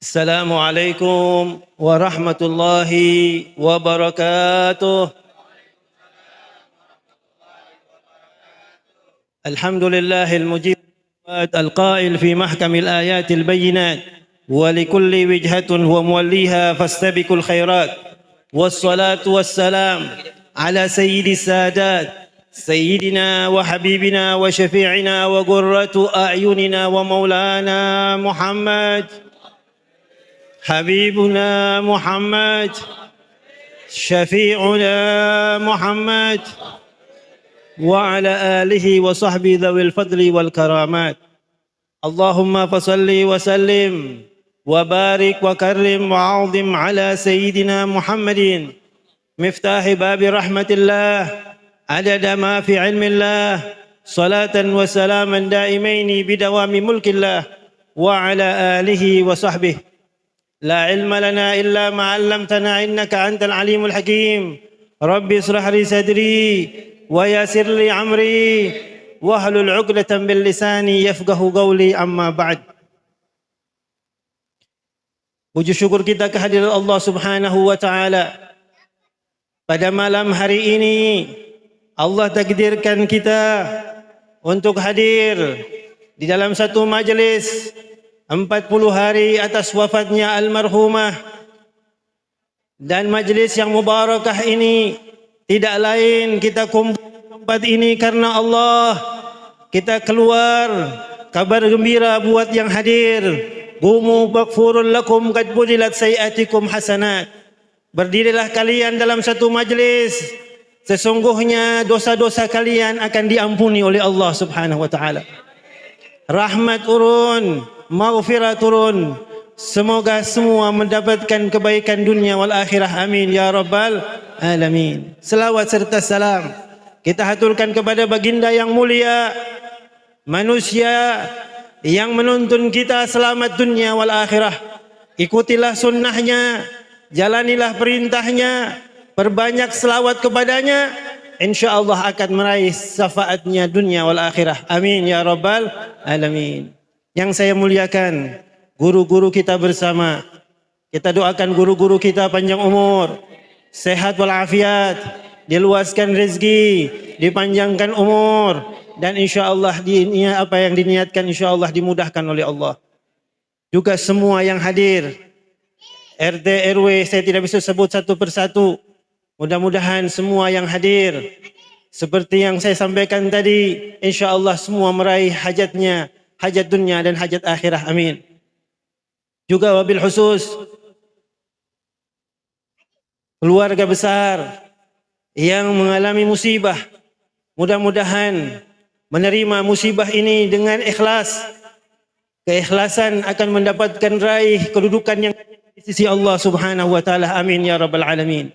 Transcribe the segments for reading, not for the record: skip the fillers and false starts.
السلام عليكم ورحمة الله وبركاته. الحمد لله المجيب القائل في محكم الآيات البينات: ولكل وجهة هو موليها فاستبقوا الخيرات. والصلاة والسلام على سيد السادات سيدنا وحبيبنا وشفيعنا وقرة أعيننا ومولانا محمد، حبيبنا محمد، شفيعنا محمد، وعلى آله وصحبه ذوي الفضل والكرامات. اللهم فصل وسلم وبارك وكرم وعظم على سيدنا محمد مفتاح باب رحمة الله عدد ما في علم الله، صلاة وسلاما دائمين بدوام ملك الله وعلى آله وصحبه. لا علم لنا إلا ما علمتنا إنك أنت العليم الحكيم. رب اشرح لي صدري ويسر لي أمري واحلل عقدة من لساني يفقه قولي. أما بعد. Puji syukur kita kehadiran Allah Subhanahu wa taala. Pada malam hari ini Allah takdirkan kita untuk hadir di dalam satu majlis 40 hari atas wafatnya almarhumah, dan majlis yang mubarakah ini tidak lain kita kumpul di tempat ini karena Allah. Kita keluar kabar gembira buat yang hadir. Qumu maghfurun lakum qad budilat sayiatikum hasanat. Berdirilah kalian dalam satu majlis, sesungguhnya dosa-dosa kalian akan diampuni oleh Allah Subhanahu wa taala. Rahmat turun, maghfirah turun. Semoga semua mendapatkan kebaikan dunia wal akhirah. Amin ya rabbal alamin. Selawat serta salam kita haturkan kepada baginda yang mulia, manusia yang menuntun kita selamat dunia wal akhirah. Ikutilah sunnahnya, jalanilah perintahnya, perbanyak selawat kepadanya, insyaallah akan meraih syafaatnya dunia wal akhirah. Amin ya rabbal alamin. Yang saya muliakan, guru-guru kita bersama. Kita doakan guru-guru kita panjang umur, sehat walafiat, diluaskan rezeki, dipanjangkan umur, dan insyaallah apa yang diniatkan insyaallah dimudahkan oleh Allah. Juga semua yang hadir, RT RW saya tidak bisa sebut satu persatu. Mudah-mudahan semua yang hadir seperti yang saya sampaikan tadi, insyaallah semua meraih hajatnya, hajat dunia dan hajat akhirah. Amin. Juga wabil khusus keluarga besar yang mengalami musibah, mudah-mudahan menerima musibah ini dengan ikhlas. Keikhlasan akan mendapatkan raih kedudukan yang di sisi Allah Subhanahu wa taala. Amin ya rabbal alamin.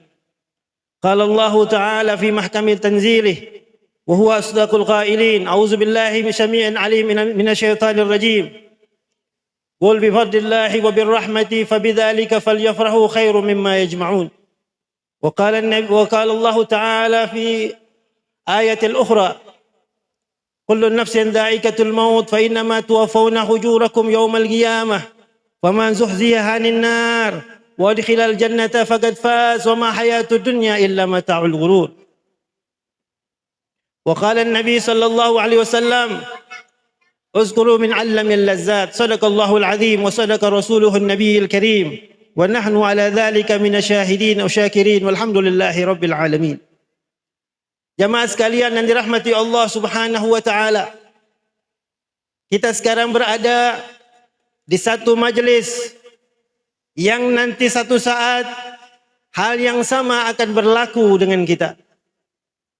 Qala Allah Ta'ala fi mahkamil tanzilih wa huwa asdaqul qailin. A'udzu billahi minasyaitonir alim minasyaitonir rajim. Qul bi fadlillahi wa bir rahmati fabidzalika falyafrahu khairum mimma yajma'un. Wa qala Allah Ta'ala fi ayatil ukhra: kullu nafsin dha'iqatul maut fa innama tuwaffawna ujurakum yawmal qiyamah faman zuhziha 'anil nar wa adkhilal jannata faqad faz wa ma hayatud dunya illa mata'ul ghurur. Wa qala an-nabi sallallahu alaihi wasallam: uzkuru min 'allamil lazzat. Sadaqallahu al-'azim wa sadaqa rasuluhu an-nabiyil karim wa nahnu 'ala dhalika minasyahidin wa syakirin walhamdulillahi rabbil alamin. Jamaah sekalian yang dirahmati Allah Subhanahu wa taala, kita sekarang berada di satu majlis yang nanti satu saat hal yang sama akan berlaku dengan kita.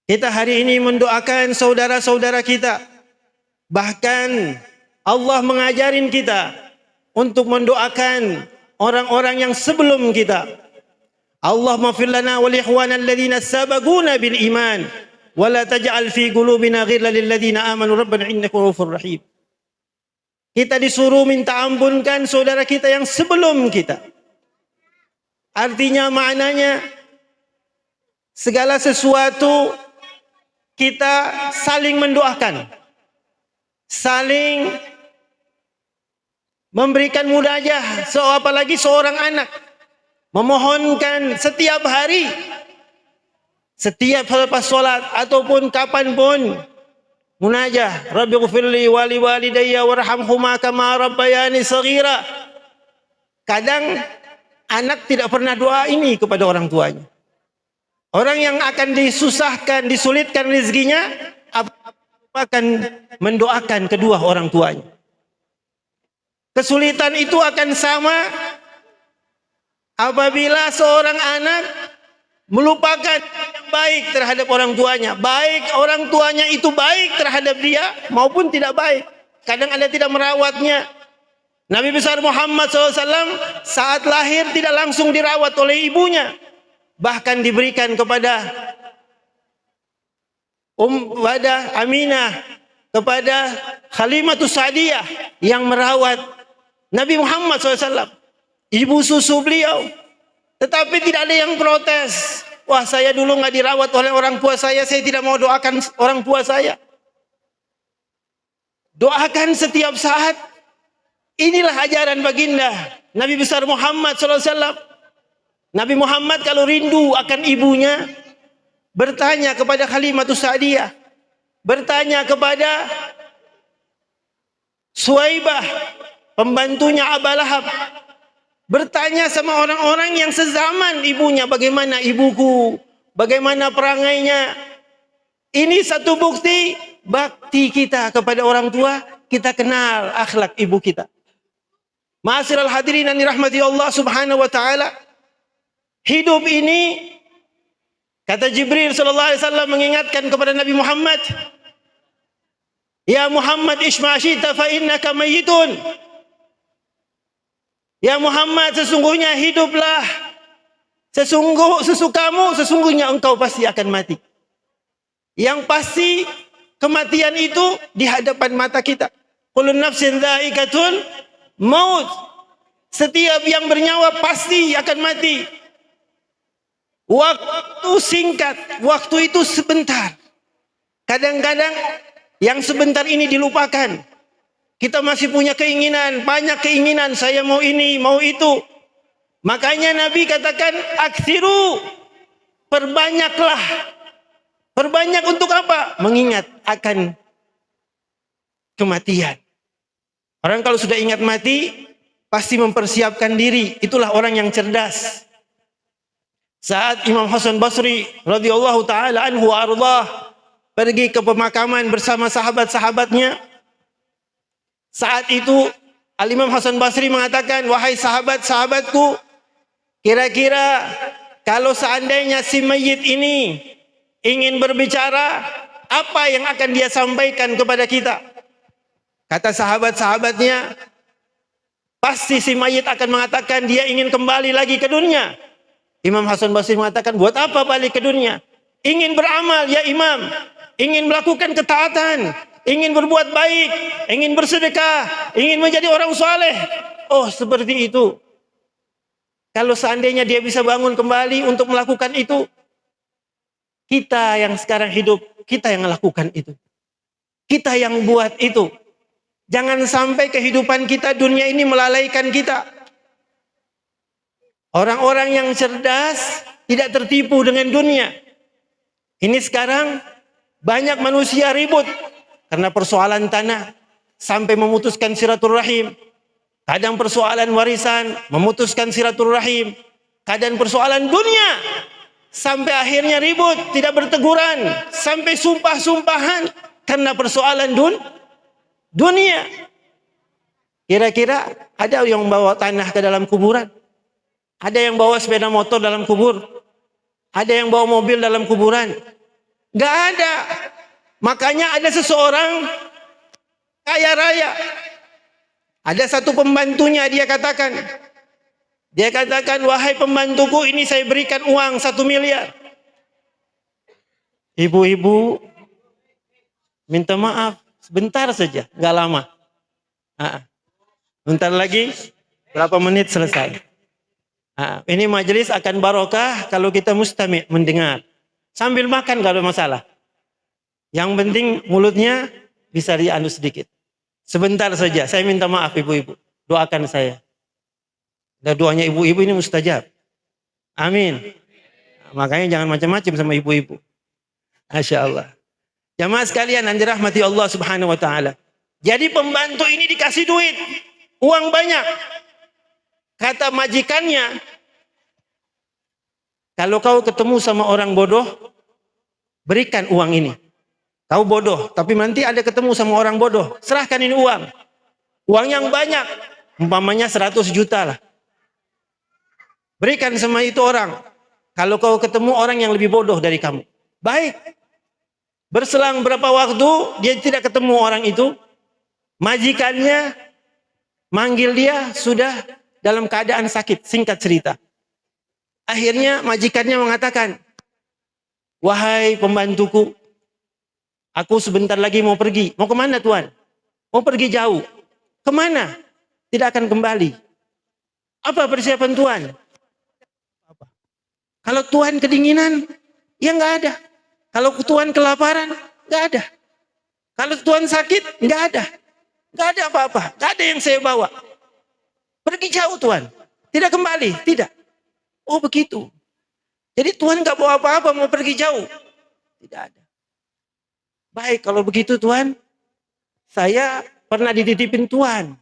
Kita hari ini mendoakan saudara-saudara kita. Bahkan Allah mengajarin kita untuk mendoakan orang-orang yang sebelum kita. Allahumma fir lana wal ikhwana alladhina sabaquna bil iman wa la taj'al fi qulubina ghillan lil ladzina amanu rabbana innaka ra'ufur rahim. Kita disuruh minta ampunkan saudara kita yang sebelum kita. Artinya maknanya segala sesuatu kita saling mendoakan, saling memberikan munajah, apalagi seorang anak memohonkan setiap hari, setiap selepas solat ataupun kapanpun, munajah, Rabbighfirli wa li walidayya warhamhuma kama rabbayani shaghira. Kadang anak tidak pernah doa ini kepada orang tuanya. Orang yang akan disusahkan, disulitkan rezekinya akan mendoakan kedua orang tuanya. Kesulitan itu akan sama apabila seorang anak melupakan yang baik terhadap orang tuanya. Baik orang tuanya itu baik terhadap dia maupun tidak baik. Kadang ada tidak merawatnya. Nabi besar Muhammad SAW saat lahir tidak langsung dirawat oleh ibunya. Bahkan diberikan kepada Aminah, kepada Halimatus Sa'diyah yang merawat Nabi Muhammad SAW. Ibu susu beliau. Tetapi tidak ada yang protes. Wah, saya dulu nggak dirawat oleh orang tua saya tidak mau doakan orang tua saya. Doakan setiap saat. Inilah ajaran baginda Nabi besar Muhammad SAW. Nabi Muhammad kalau rindu akan ibunya, bertanya kepada Halimatus Sa'diyah, bertanya kepada Suwaibah, pembantunya Abu Lahab, bertanya sama orang-orang yang sezaman ibunya, bagaimana ibuku, bagaimana perangainya. Ini satu bukti bakti kita kepada orang tua, kita kenal akhlak ibu kita. Ma'asyiral hadirin yang dirahmati Allah Subhanahu wa taala, hidup ini, kata Jibril sallallahu alaihi wasallam mengingatkan kepada Nabi Muhammad, ya Muhammad isma' syi'ta fa innaka mayyitun. Ya Muhammad, sesungguhnya hiduplah sesukamu, sesungguhnya engkau pasti akan mati. Yang pasti kematian itu di hadapan mata kita. Kullun nafsin dha'iqatul maut. Setiap yang bernyawa pasti akan mati. Waktu singkat, waktu itu sebentar. Kadang-kadang yang sebentar ini dilupakan. Kita masih punya keinginan, banyak keinginan, saya mau ini, mau itu. Makanya Nabi katakan, aktsiru, perbanyaklah. Perbanyak untuk apa? Mengingat akan kematian. Orang kalau sudah ingat mati, pasti mempersiapkan diri. Itulah orang yang cerdas. Saat Imam Hasan Basri radhiyallahu taala anhu wa ardhah pergi ke pemakaman bersama sahabat-sahabatnya, saat itu Al-Imam Hasan Basri mengatakan, wahai sahabat-sahabatku, kira-kira kalau seandainya si mayit ini ingin berbicara, apa yang akan dia sampaikan kepada kita? Kata sahabat-sahabatnya, pasti si mayit akan mengatakan dia ingin kembali lagi ke dunia. Imam Hasan Basri mengatakan, buat apa balik ke dunia? Ingin beramal ya Imam, ingin melakukan ketaatan, ingin berbuat baik, ingin bersedekah, ingin menjadi orang saleh. Oh, seperti itu. Kalau seandainya dia bisa bangun kembali untuk melakukan itu, kita yang sekarang hidup, kita yang melakukan itu. Kita yang buat itu. Jangan sampai kehidupan kita dunia ini melalaikan kita. Orang-orang yang cerdas tidak tertipu dengan dunia. Ini sekarang banyak manusia ribut karena persoalan tanah sampai memutuskan silaturahim. Kadang persoalan warisan memutuskan silaturahim. Kadang persoalan dunia sampai akhirnya ribut, tidak berteguran, sampai sumpah-sumpahan karena persoalan dunia. Kira-kira ada yang bawa tanah ke dalam kuburan? Ada yang bawa sepeda motor dalam kubur? Ada yang bawa mobil dalam kuburan? Gak ada. Makanya ada seseorang kaya raya. Ada satu pembantunya, dia katakan, wahai pembantuku, ini saya berikan uang 1 miliar. Ibu-ibu minta maaf, sebentar saja, gak lama. Bentar lagi, berapa menit selesai. Ini majelis akan barokah kalau kita mustami' mendengar. Sambil makan gak ada masalah. Yang penting mulutnya bisa dianu sedikit. Sebentar saja, saya minta maaf ibu-ibu. Doakan saya. Dan doanya ibu-ibu ini mustajab. Amin. Makanya jangan macam-macam sama ibu-ibu. Masya Allah. Jamaah sekalian yang dirahmati Allah Subhanahu wa taala. Jadi pembantu ini dikasih duit, uang banyak. Kata majikannya, kalau kau ketemu sama orang bodoh, berikan uang ini. Kau bodoh, tapi nanti ada ketemu sama orang bodoh, serahkan ini uang. Uang yang banyak, umpamanya 100 juta lah. Berikan sama itu orang. Kalau kau ketemu orang yang lebih bodoh dari kamu. Baik. Berselang berapa waktu, dia tidak ketemu orang itu. Majikannya manggil dia, sudah dalam keadaan sakit, singkat cerita. Akhirnya majikannya mengatakan, wahai pembantuku, aku sebentar lagi mau pergi. Mau kemana Tuan? Mau pergi jauh. Kemana? Tidak akan kembali. Apa persiapan Tuan? Kalau Tuan kedinginan, ya nggak ada. Kalau Tuan kelaparan, nggak ada. Kalau Tuan sakit, nggak ada. Nggak ada apa-apa. Nggak ada yang saya bawa. Pergi jauh Tuan. Tidak kembali. Tidak. Oh begitu. Jadi Tuan nggak bawa apa-apa, mau pergi jauh. Tidak ada. Baik kalau begitu Tuan. Saya pernah dititipin Tuan.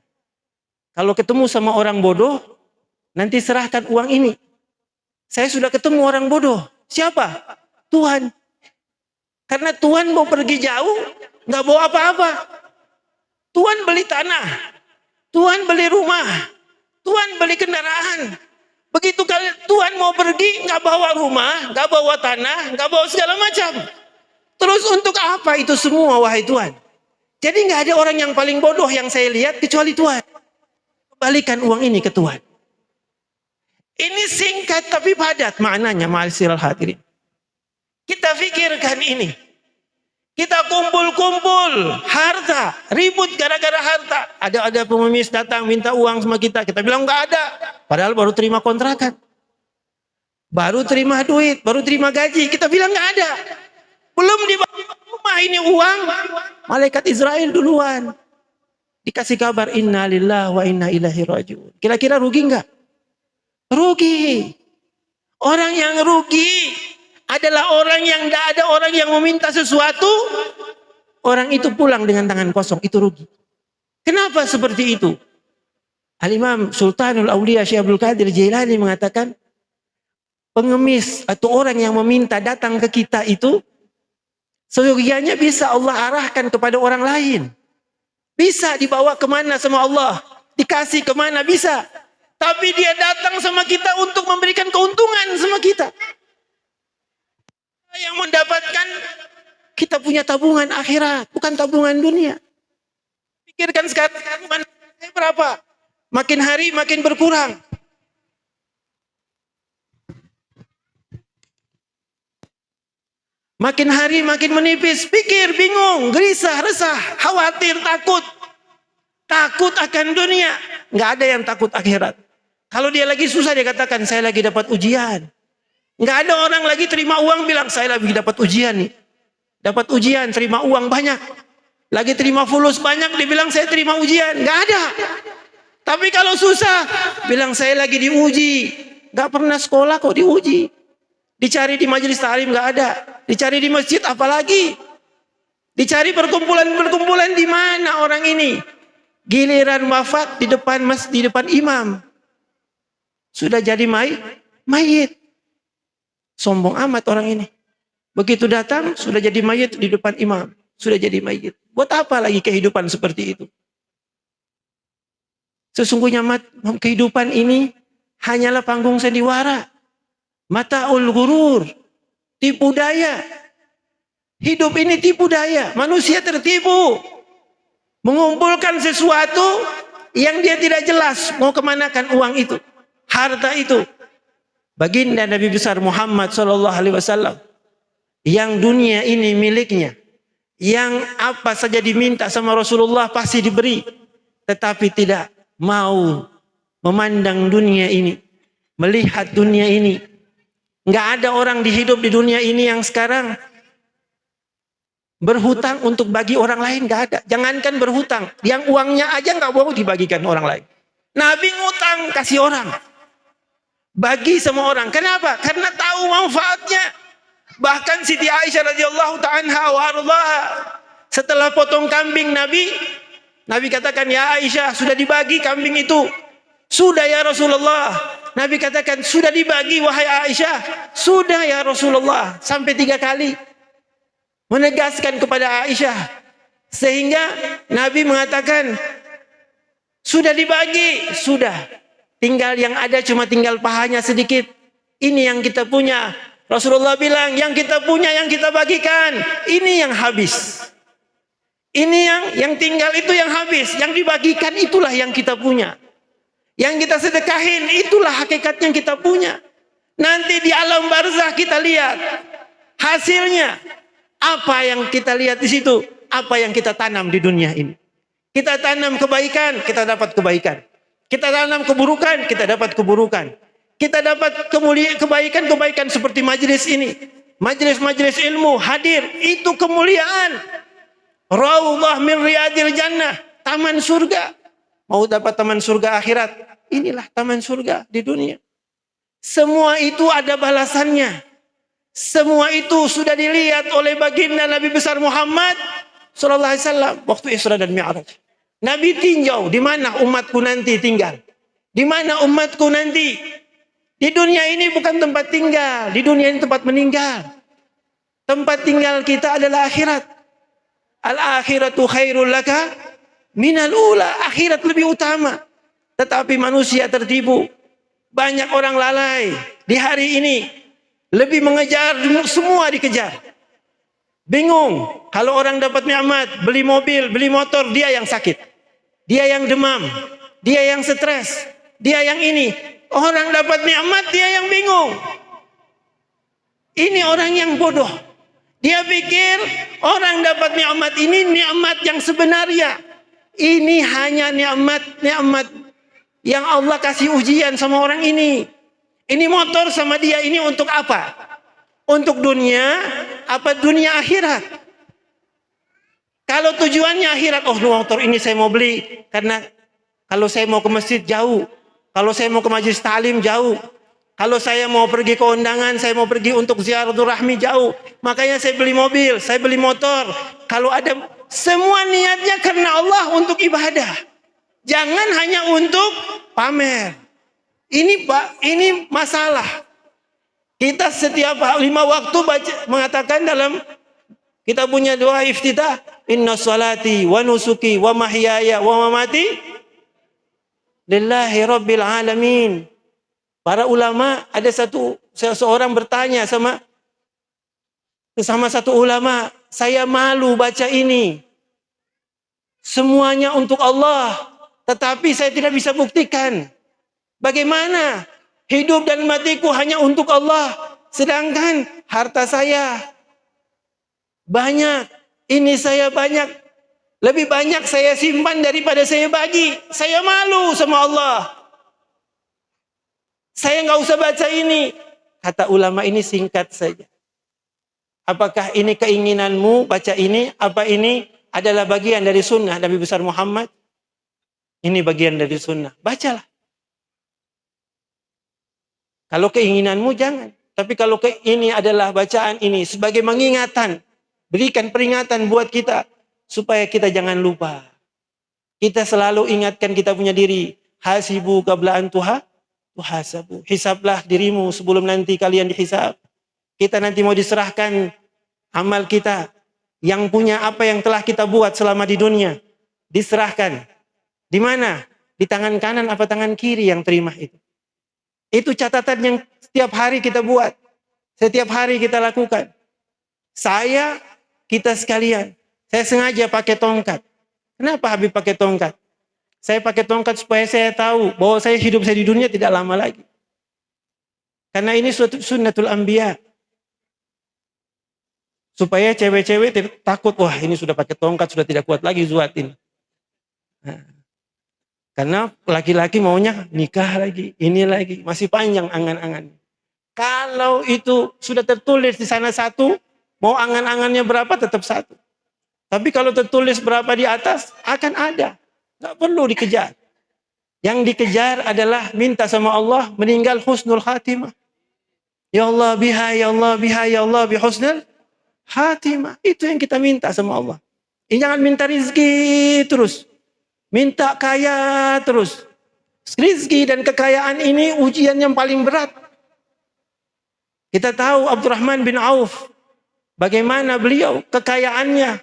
Kalau ketemu sama orang bodoh, nanti serahkan uang ini. Saya sudah ketemu orang bodoh. Siapa? Tuan. Karena Tuan mau pergi jauh, nggak bawa apa-apa. Tuan beli tanah, Tuan beli rumah, Tuan beli kendaraan. Begitu kali Tuan mau pergi, nggak bawa rumah, nggak bawa tanah, nggak bawa segala macam. Terus untuk apa itu semua, wahai Tuan? Jadi nggak ada orang yang paling bodoh yang saya lihat kecuali Tuan. Kembalikan uang ini ke Tuan. Ini singkat tapi padat maknanya, ma'asyiral hadirin. Kita pikirkan ini. Kita kumpul-kumpul harta, ribut gara-gara harta. Ada pengemis datang minta uang sama kita. Kita bilang nggak ada. Padahal baru terima kontrakan. Baru terima duit, baru terima gaji. Kita bilang nggak ada. Belum dibawa rumah ini uang. Malaikat Israel duluan. Dikasih kabar inna lillahi wa inna ilaihi rajiun. Kira-kira rugi nggak? Rugi. Orang yang rugi adalah orang yang tidak ada orang yang meminta sesuatu, orang itu pulang dengan tangan kosong, itu rugi. Kenapa seperti itu? Al-Imam Sultanul Auliya Syekh Abdul Qadir Jailani mengatakan, pengemis atau orang yang meminta datang ke kita itu, seyogianya bisa Allah arahkan kepada orang lain. Bisa dibawa kemana sama Allah, dikasih kemana bisa. Tapi dia datang sama kita untuk memberikan keuntungan sama kita. Yang mendapatkan, kita punya tabungan akhirat, bukan tabungan dunia. Pikirkan sekarang tabungan saya berapa? Makin hari makin berkurang. Makin hari makin menipis. Pikir, bingung, gelisah, resah, khawatir, takut. Takut akan dunia. Nggak ada yang takut akhirat. Kalau dia lagi susah dia katakan saya lagi dapat ujian. Nggak ada orang lagi terima uang bilang saya lagi dapat ujian nih. Dapat ujian, terima uang banyak. Lagi terima fulus banyak, dibilang saya terima ujian. Nggak ada. Tapi kalau susah, bilang saya lagi diuji. Nggak pernah sekolah kok diuji. Dicari di majelis ta'lim nggak ada. Dicari di masjid apalagi. Dicari perkumpulan-perkumpulan di mana orang ini. Giliran wafat di depan di depan imam. Sudah jadi mayit. Sombong amat orang ini. Begitu datang, sudah jadi mayit di depan imam. Sudah jadi mayit. Buat apa lagi kehidupan seperti itu? Sesungguhnya kehidupan ini hanyalah panggung sandiwara. Mata'ul ghurur. Tipu daya. Hidup ini tipu daya. Manusia tertipu. Mengumpulkan sesuatu yang dia tidak jelas mau kemanakan uang itu. Harta itu. Baginda Nabi besar Muhammad SAW yang dunia ini miliknya, yang apa saja diminta sama Rasulullah pasti diberi, tetapi tidak mau memandang dunia ini, melihat dunia ini. Nggak ada orang hidup di dunia ini yang sekarang berhutang untuk bagi orang lain, nggak ada. Jangankan berhutang, yang uangnya aja nggak mau dibagikan orang lain. Nabi ngutang kasih orang. Bagi semua orang. Kenapa? Karena tahu manfaatnya. Bahkan Siti Aisyah radhiyallahu ta'ala wa ardhaha, setelah potong kambing Nabi katakan, ya Aisyah, sudah dibagi kambing itu. Sudah ya Rasulullah. Nabi katakan, sudah dibagi wahai Aisyah. Sudah ya Rasulullah. Sampai 3 kali. Menegaskan kepada Aisyah. Sehingga Nabi mengatakan, sudah dibagi. Sudah. Tinggal yang ada cuma tinggal pahanya sedikit. Ini yang kita punya. Rasulullah bilang, yang kita punya, yang kita bagikan. Ini yang habis. Ini yang tinggal itu yang habis. Yang dibagikan itulah yang kita punya. Yang kita sedekahin itulah hakikat yang kita punya. Nanti di alam barzah kita lihat hasilnya. Apa yang kita lihat di situ? Apa yang kita tanam di dunia ini? Kita tanam kebaikan, kita dapat kebaikan. Kita tanam keburukan, kita dapat keburukan. Kita dapat kebaikan seperti majelis ini. Majelis-majelis ilmu hadir, itu kemuliaan. Raudhah min riyadil jannah, taman surga. Mau dapat taman surga akhirat, inilah taman surga di dunia. Semua itu ada balasannya. Semua itu sudah dilihat oleh baginda Nabi besar Muhammad sallallahu alaihi wasallam waktu Isra dan Mi'raj. Nabi tinjau di mana umatku nanti tinggal. Di mana umatku nanti. Di dunia ini bukan tempat tinggal. Di dunia ini tempat meninggal. Tempat tinggal kita adalah akhirat. Al-akhiratu khairul laka minal ula. Akhirat lebih utama. Tetapi manusia tertipu. Banyak orang lalai. Di hari ini lebih mengejar, semua dikejar. Bingung. Kalau orang dapat nikmat, beli mobil, beli motor, dia yang sakit. Dia yang demam. Dia yang stres. Dia yang ini. Orang dapat nikmat, dia yang bingung. Ini orang yang bodoh. Dia pikir orang dapat nikmat ini nikmat yang sebenarnya. Ini hanya nikmat yang Allah kasih ujian sama orang ini. Ini motor sama dia ini untuk apa? Untuk dunia, apa dunia akhirat? Kalau tujuannya akhirat, oh motor ini saya mau beli karena kalau saya mau ke masjid jauh. Kalau saya mau ke majelis ta'lim jauh. Kalau saya mau pergi ke undangan, saya mau pergi untuk ziaratul rahmi jauh. Makanya saya beli mobil, saya beli motor. Kalau ada, semua niatnya karena Allah untuk ibadah. Jangan hanya untuk pamer. Ini Pak, ini masalah. Kita setiap 5 waktu baca, mengatakan dalam kita punya doa iftitah, inna salati wa nusuki wa mahyaya wa mamati lillahi rabbil alamin. Para ulama, ada seseorang bertanya sama satu ulama, saya malu baca ini. Semuanya untuk Allah, tetapi saya tidak bisa buktikan. Bagaimana hidup dan matiku hanya untuk Allah, sedangkan harta saya banyak, ini saya banyak. Lebih banyak saya simpan daripada saya bagi. Saya malu sama Allah. Saya nggak usah baca ini. Kata ulama ini singkat saja. Apakah ini keinginanmu baca ini? Apa ini adalah bagian dari sunnah Nabi besar Muhammad? Ini bagian dari sunnah. Bacalah. Kalau keinginanmu jangan. Tapi kalau ini adalah bacaan ini sebagai mengingatan. Berikan peringatan buat kita. Supaya kita jangan lupa. Kita selalu ingatkan kita punya diri. Hasibu qabla an tuhasabu. Hisablah dirimu sebelum nanti kalian dihisab. Kita nanti mau diserahkan amal kita. Yang punya apa yang telah kita buat selama di dunia. Diserahkan. Di mana? Di tangan kanan apa tangan kiri yang terima itu. Itu catatan yang setiap hari kita buat. Setiap hari kita lakukan. Kita sekalian. Saya sengaja pakai tongkat. Kenapa Habib pakai tongkat? Saya pakai tongkat supaya saya tahu bahwa hidup saya di dunia tidak lama lagi. Karena ini suatu sunnatul anbiya. Supaya cewek-cewek takut, wah ini sudah pakai tongkat, sudah tidak kuat lagi zuat ini. Nah, karena laki-laki maunya nikah lagi, ini lagi, masih panjang angan-angan. Kalau itu sudah tertulis di sana satu, mau angan-angannya berapa tetap satu. Tapi kalau tertulis berapa di atas, akan ada. Nggak perlu dikejar. Yang dikejar adalah minta sama Allah meninggal husnul khatimah. Ya Allah biha, ya Allah biha, ya Allah bihusnul khatimah. Itu yang kita minta sama Allah. Jangan minta rizki terus. Minta kaya terus. Rizki dan kekayaan ini ujian yang paling berat. Kita tahu Abdurrahman bin Auf. Bagaimana beliau kekayaannya.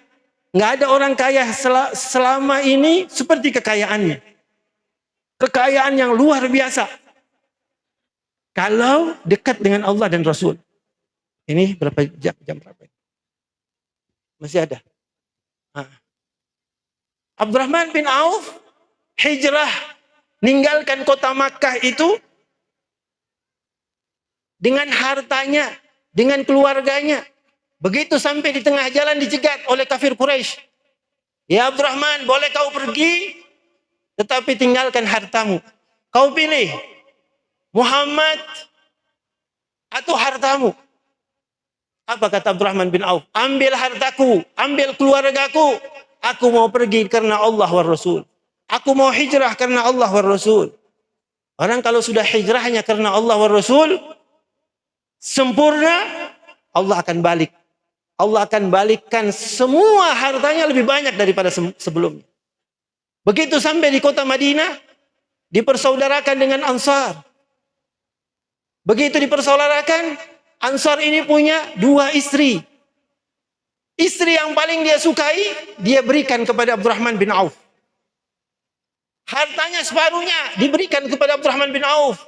Nggak ada orang kaya selama ini seperti kekayaannya. Kekayaan yang luar biasa. Kalau dekat dengan Allah dan Rasul. Ini berapa jam? Jam berapa? Masih ada. Abdurrahman bin Auf hijrah meninggalkan kota Makkah itu dengan hartanya, dengan keluarganya. Begitu sampai di tengah jalan dicegat oleh kafir Quraisy. Ya Abdurrahman, boleh kau pergi, tetapi tinggalkan hartamu. Kau pilih Muhammad atau hartamu. Apa kata Abdurrahman bin Auf? Ambil hartaku, ambil keluargaku. Aku mau pergi karena Allah wa Rasul. Aku mau hijrah karena Allah wa Rasul. Orang kalau sudah hijrahnya karena Allah wa Rasul, sempurna, Allah akan balik. Allah akan balikkan semua hartanya lebih banyak daripada sebelumnya. Begitu sampai di kota Madinah, dipersaudarakan dengan Ansar. Begitu dipersaudarakan, Ansar ini punya 2 istri. Istri yang paling dia sukai, dia berikan kepada Abdurrahman bin Auf. Hartanya separuhnya diberikan kepada Abdurrahman bin Auf.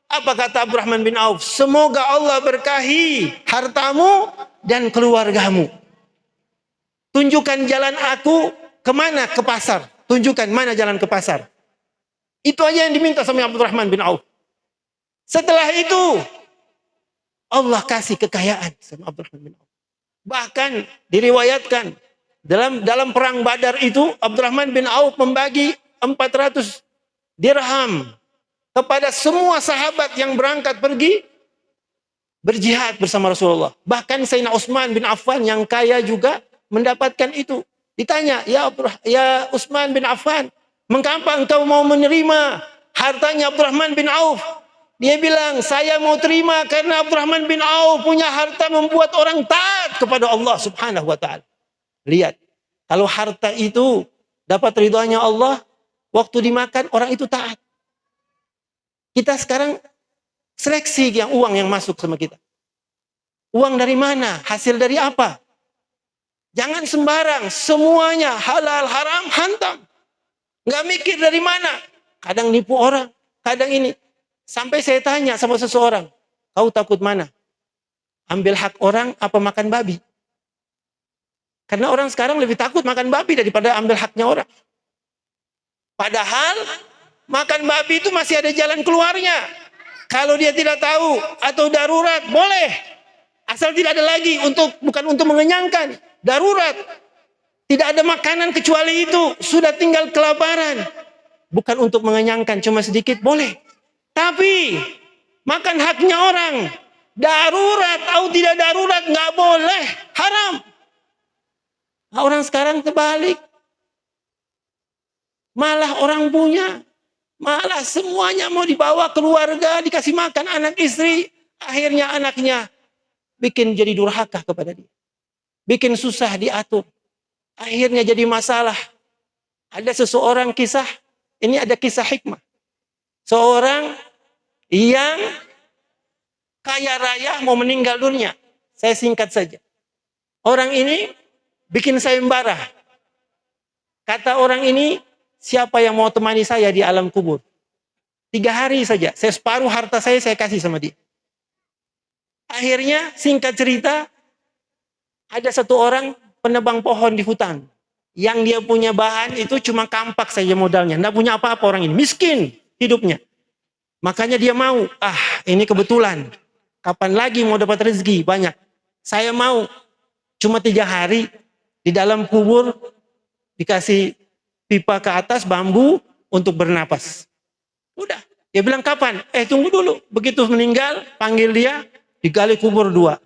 Apa kata Abdurrahman bin Auf? Semoga Allah berkahi hartamu dan keluargamu. Tunjukkan jalan aku kemana? Ke pasar. Tunjukkan mana jalan ke pasar. Itu aja yang diminta sama Abdurrahman bin Auf. Setelah itu, Allah kasih kekayaan sama Abdurrahman bin Auf. Bahkan diriwayatkan dalam perang Badar itu Abdurrahman bin Auf membagi 400 dirham kepada semua sahabat yang berangkat pergi berjihad bersama Rasulullah. Bahkan Sayyidina Utsman bin Affan yang kaya juga mendapatkan itu. Ditanya, ya Utsman bin Affan, mengapa engkau mau menerima hartanya Abdurrahman bin Auf? Dia bilang, saya mau terima karena Abdurrahman bin Auf punya harta membuat orang taat kepada Allah subhanahu wa ta'ala. Lihat, kalau harta itu dapat ridhonya Allah, waktu dimakan orang itu taat. Kita sekarang seleksi uang yang masuk sama kita. Uang dari mana? Hasil dari apa? Jangan sembarang, semuanya halal haram hantam. Nggak mikir dari mana. Kadang nipu orang, kadang ini. Sampai saya tanya sama seseorang, kau takut mana? Ambil hak orang apa makan babi? Karena orang sekarang lebih takut makan babi daripada ambil haknya orang. Padahal makan babi itu masih ada jalan keluarnya. Kalau dia tidak tahu atau darurat, boleh. Asal tidak ada lagi bukan untuk mengenyangkan. Darurat. Tidak ada makanan kecuali itu. Sudah tinggal kelaparan. Bukan untuk mengenyangkan, cuma sedikit, boleh. Tapi makan haknya orang, darurat atau tidak darurat, nggak boleh, haram. Nah, orang sekarang terbalik. Malah orang punya, malah semuanya mau dibawa keluarga, dikasih makan anak istri. Akhirnya anaknya bikin jadi durhaka kepada dia. Bikin susah diatur. Akhirnya jadi masalah. Ada seseorang kisah, ini ada kisah hikmah. Seorang yang kaya raya mau meninggal dunia. Saya singkat saja. Orang ini bikin sayembara. Kata orang ini, siapa yang mau temani saya di alam kubur? 3 hari saja, saya separuh harta saya kasih sama dia. Akhirnya singkat cerita, ada satu orang penebang pohon di hutan. Yang dia punya bahan itu cuma kampak saja modalnya. Tidak punya apa-apa orang ini, miskin hidupnya. Makanya dia mau, ini kebetulan. Kapan lagi mau dapat rezeki banyak. Saya mau, cuma 3 hari di dalam kubur dikasih pipa ke atas bambu untuk bernapas. Udah, dia bilang kapan? Tunggu dulu. Begitu meninggal, panggil dia, digali kubur 2.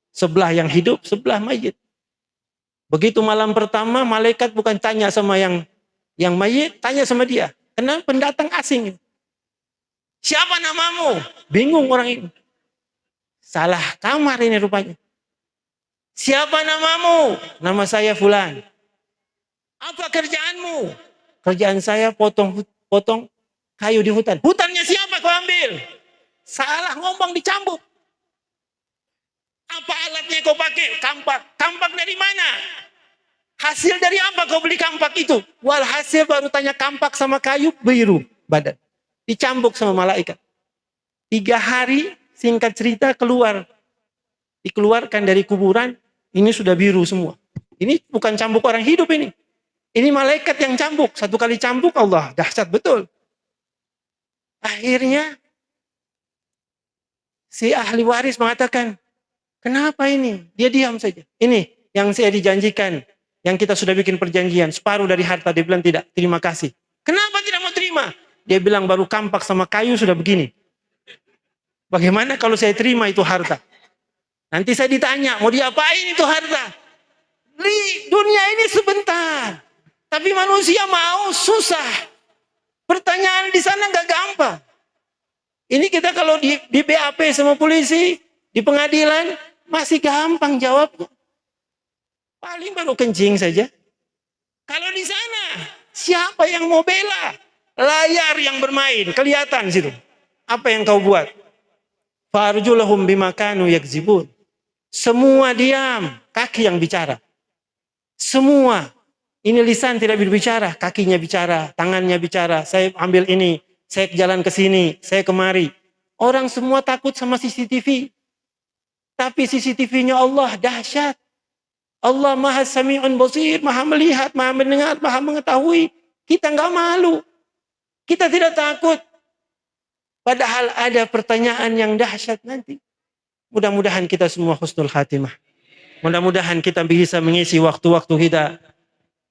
Sebelah yang hidup, sebelah mayit. Begitu malam pertama, malaikat bukan tanya sama yang mayit, tanya sama dia. Karena pendatang asing. Siapa namamu? Bingung orang ini. Salah kamar ini rupanya. Siapa namamu? Nama saya Fulan. Apa kerjaanmu? Kerjaan saya potong kayu di hutan. Hutannya siapa kau ambil? Salah ngomong, dicambuk. Apa alatnya kau pakai? Kampak. Kampak dari mana? Hasil dari apa kau beli kampak itu? Walhasil baru tanya kampak sama kayu, biru badan. Dicambuk sama malaikat. 3 hari, singkat cerita, dikeluarkan dari kuburan. Ini sudah biru semua. Ini bukan cambuk orang hidup ini. Ini malaikat yang cambuk. 1 kali cambuk, Allah, dahsyat betul. Akhirnya si ahli waris mengatakan, kenapa ini? Dia diam saja. Ini yang saya dijanjikan, yang kita sudah bikin perjanjian, separuh dari harta. Dia bilang tidak, terima kasih. Kenapa tidak mau terima? Dia bilang baru kampak sama kayu sudah begini. Bagaimana kalau saya terima itu harta? Nanti saya ditanya, mau diapain itu harta? Dunia ini sebentar. Tapi manusia mau susah. Pertanyaan di sana nggak gampang. Ini kita kalau di BAP sama polisi, di pengadilan, masih gampang jawabnya. Paling baru kencing saja. Kalau di sana, siapa yang mau bela? Layar yang bermain, kelihatan situ. Apa yang kau buat? Farjulahum bima kanu yakzibun. Semua diam, kaki yang bicara. Semua. Ini lisan tidak berbicara, kakinya bicara, tangannya bicara. Saya ambil ini, saya jalan ke sini, saya kemari. Orang semua takut sama CCTV. Tapi CCTV-nya Allah dahsyat. Allah Maha Sami'un Basir, Maha melihat, Maha mendengar, Maha mengetahui. Kita nggak malu. Kita tidak takut. Padahal ada pertanyaan yang dahsyat nanti. Mudah-mudahan kita semua husnul khatimah. Mudah-mudahan kita bisa mengisi waktu-waktu kita.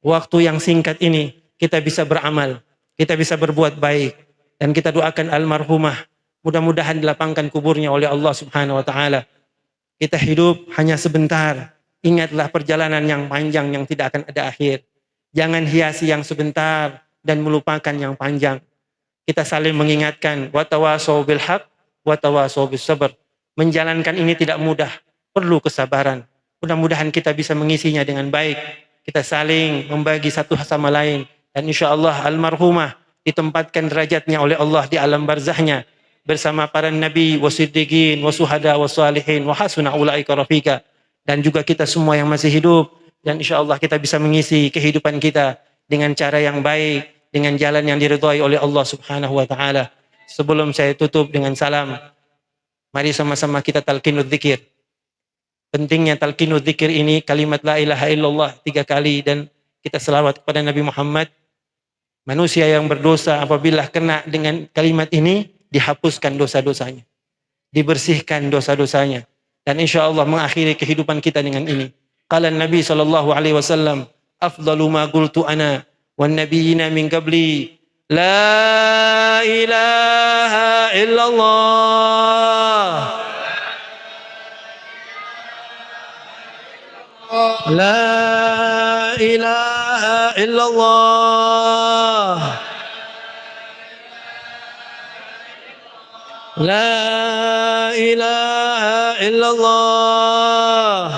Waktu yang singkat ini kita bisa beramal, kita bisa berbuat baik, dan kita doakan almarhumah. Mudah-mudahan dilapangkan kuburnya oleh Allah Subhanahu wa taala. Kita hidup hanya sebentar. Ingatlah perjalanan yang panjang yang tidak akan ada akhir. Jangan hiasi yang sebentar dan melupakan yang panjang. Kita saling mengingatkan, wa tawasau bil haq wa tawasau bis sabr. Menjalankan ini tidak mudah, perlu kesabaran. Mudah-mudahan kita bisa mengisinya dengan baik. Kita saling membagi satu sama lain. Dan insya Allah almarhumah ditempatkan derajatnya oleh Allah di alam barzahnya. Bersama para nabi, wasiddiqin, wasuhada, wasalihin, wahasuna ulaika rafika. Dan juga kita semua yang masih hidup. Dan insya Allah kita bisa mengisi kehidupan kita dengan cara yang baik. Dengan jalan yang diridhai oleh Allah Subhanahu wa ta'ala. Sebelum saya tutup dengan salam, mari sama-sama kita talqinul dzikir. Pentingnya talqinul dzikir ini, kalimat la ilaha illallah 3 kali, dan kita selawat kepada Nabi Muhammad. Manusia yang berdosa apabila kena dengan kalimat ini, dihapuskan dosa-dosanya, dibersihkan dosa-dosanya, dan insya Allah mengakhiri kehidupan kita dengan ini. Qala Nabi sallallahu alaihi wasallam, afdalu ma qultu ana wan nabiyina min qabli, la ilaha illallah. La ilaha illallah. La ilaha illallah.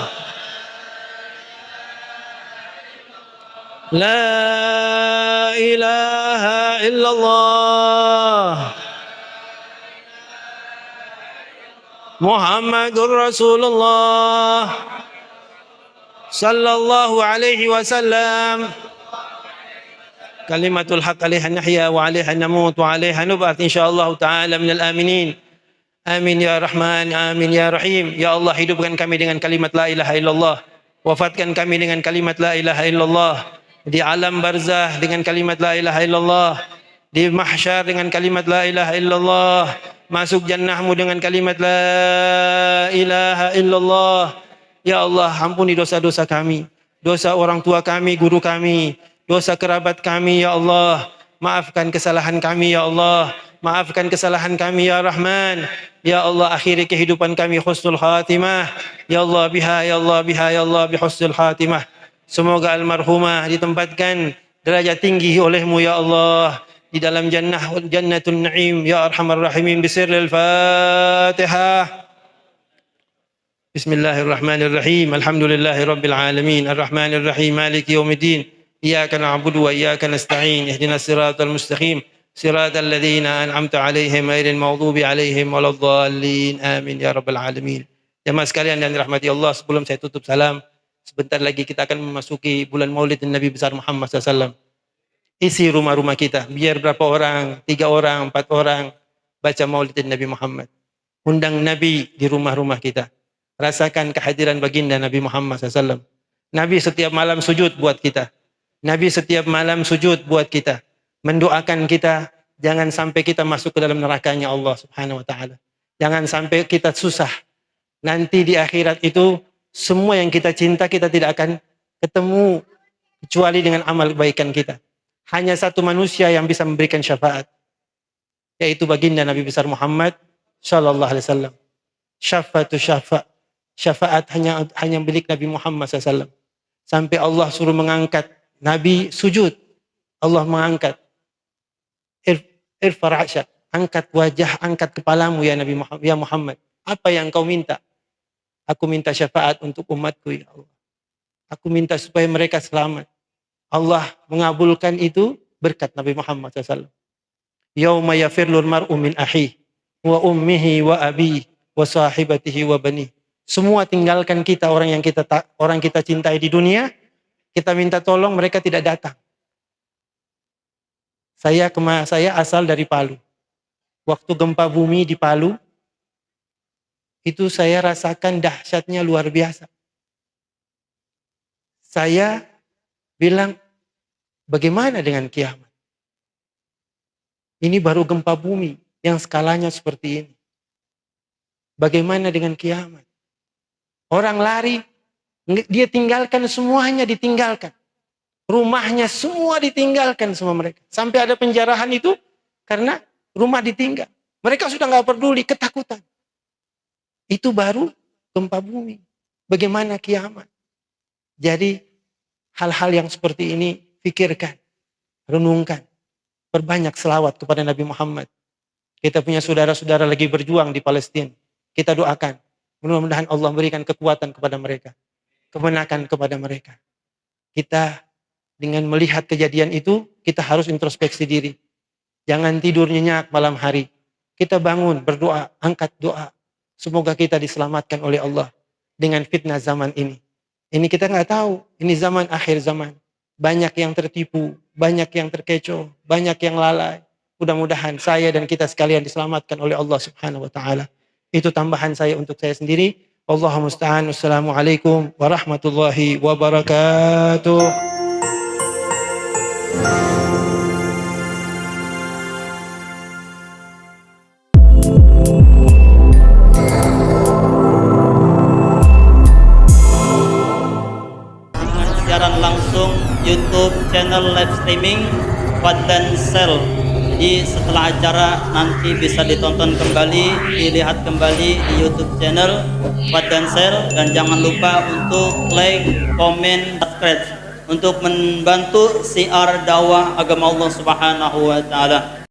La ilaha illallah. Muhammadur Rasulullah sallallahu alaihi wasallam. Kalimatul haq alaiha nahya wa alaiha namut wa alaiha nub'ats insyaallah ta'ala minal aminin. Amin ya Rahman, amin ya Rahim. Ya Allah, hidupkan kami dengan kalimat la ilaha illallah. Wafatkan kami dengan kalimat la ilaha illallah. Di alam barzah dengan kalimat la ilaha illallah. Di mahsyar dengan kalimat la ilaha illallah. Masuk jannahmu dengan kalimat la ilaha illallah. Ya Allah, ampuni dosa-dosa kami. Dosa orang tua kami, guru kami. Dosa kerabat kami, ya Allah. Maafkan kesalahan kami, ya Allah. Maafkan kesalahan kami, ya Rahman. Ya Allah, akhiri kehidupan kami husnul khatimah. Ya Allah biha, ya Allah biha, ya Allah bihusnul khatimah. Semoga almarhumah ditempatkan derajat tinggi olehmu, ya Allah. di dalam jannatul na'im ya arhamar rahimin bisirril Fatihah. Bismillahirrahmanirrahim. Alhamdulillahi rabbil alamin. Arrahmanir rahim. Maliki yaumiddin. Iyyaka na'budu wa iyyaka nasta'in. Ihdinas siratal mustaqim. Siratal ladzina an'amta 'alaihim ghairil maghdubi 'alaihim waladdallin. Amin ya rabbal alamin. Jemaah sekalian yang dirahmati Allah, sebelum saya tutup salam, sebentar lagi kita akan memasuki bulan Maulid Nabi besar Muhammad SAW. Isi rumah-rumah kita, biar berapa orang, 3 orang, 4 orang, baca Maulid Nabi Muhammad. Undang Nabi di rumah-rumah kita. Rasakan kehadiran baginda Nabi Muhammad SAW. Nabi setiap malam sujud buat kita. Nabi setiap malam sujud buat kita. Mendoakan kita, jangan sampai kita masuk ke dalam nerakanya Allah Subhanahu wa taala. Jangan sampai kita susah. Nanti di akhirat itu semua yang kita cinta kita tidak akan ketemu kecuali dengan amal kebaikan kita. Hanya satu manusia yang bisa memberikan syafaat, yaitu baginda Nabi besar Muhammad sallallahu alaihi wasallam. Syafaat hanya milik Nabi Muhammad SAW. Sampai Allah suruh mengangkat Nabi sujud. Allah mengangkat. Irfa' ra'sak, angkat wajah, angkat kepalamu ya Nabi Muhammad, ya Muhammad. Apa yang kau minta? Aku minta syafaat untuk umatku ya Allah. Aku minta supaya mereka selamat. Allah mengabulkan itu berkat Nabi Muhammad SAW. Yauma yafirlul mar'u min akhihi wa ummihi wa abihi wa sahibatihi wa banihi. Semua tinggalkan kita, orang kita cintai di dunia, kita minta tolong, mereka tidak datang. Saya asal dari Palu. Waktu gempa bumi di Palu, itu saya rasakan dahsyatnya luar biasa. Saya bilang, bagaimana dengan kiamat? Ini baru gempa bumi yang skalanya seperti ini. Bagaimana dengan kiamat? Orang lari, dia tinggalkan semuanya, ditinggalkan. Rumahnya semua ditinggalkan sama mereka. Sampai ada penjarahan itu karena rumah ditinggal. Mereka sudah nggak peduli, ketakutan. Itu baru gempa bumi. Bagaimana kiamat? Jadi hal-hal yang seperti ini pikirkan, renungkan. Perbanyak selawat kepada Nabi Muhammad. Kita punya saudara-saudara lagi berjuang di Palestina. Kita doakan. Mudah-mudahan Allah berikan kekuatan kepada mereka. Kemenangan kepada mereka. Kita dengan melihat kejadian itu, kita harus introspeksi diri. Jangan tidur nyenyak malam hari. Kita bangun, berdoa, angkat doa. Semoga kita diselamatkan oleh Allah dengan fitnah zaman ini. Ini kita nggak tahu. Ini zaman akhir zaman. Banyak yang tertipu, banyak yang terkecoh, banyak yang lalai. Mudah-mudahan saya dan kita sekalian diselamatkan oleh Allah Subhanahu wa taala. Itu tambahan saya untuk saya sendiri. Allahumma musta'an. Wassalamualaikum warahmatullahi wabarakatuh. Siaran langsung YouTube channel live streaming Fadlan Sel. Jadi setelah acara nanti bisa ditonton kembali, dilihat kembali di YouTube channel Fadlan Sel, dan jangan lupa untuk like, komen, subscribe untuk membantu siar dakwah agama Allah Subhanahu wa taala.